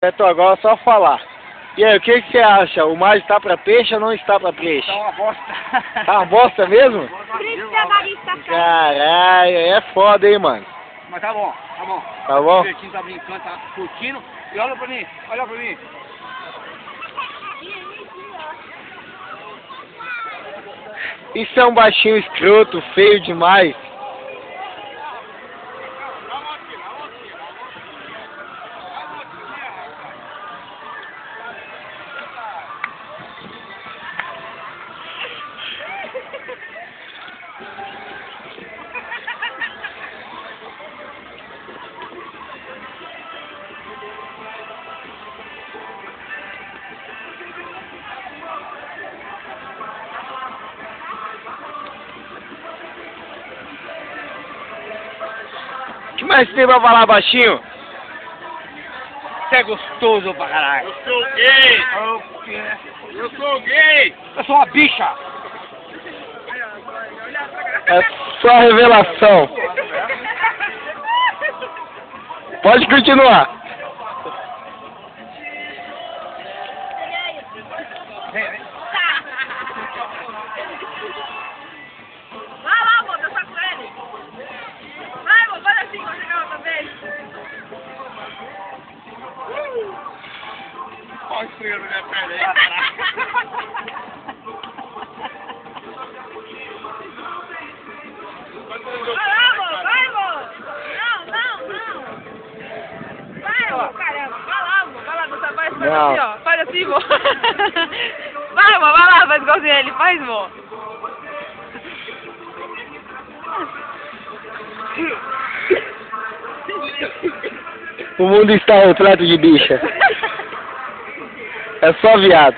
Beto, agora é só falar. E aí, o que você acha? O mar está para peixe ou não está para peixe? Tá uma bosta. Tá uma bosta mesmo? Por isso que a Marisa tá Caralho, é foda, hein, mano. Mas tá bom, tá bom. Tá bom? O Bertinho tá brincando, tá curtindo. E olha pra mim, olha pra mim. Isso é um baixinho escroto, feio demais. O que mais tem pra falar, baixinho? Você é gostoso pra caralho. Eu sou gay! O quê? Eu sou gay! Eu sou uma bicha. É só revelação. Pode continuar. Vem, vem. Vai lá, amor, dançar com ele. Vai, amor, faz assim quando chegar outra vez. Olha o esfregando na minha perna aí. Vai lá, amor, vai, amor. Não. Vai, amor, caramba. Vai lá, amor, vai lá, dançar, faz Não. assim, ó. Faz assim, amor. Vai, amor, vai lá, faz igualzinho ele, faz, amor. O mundo está repleto de bicha. É só viado.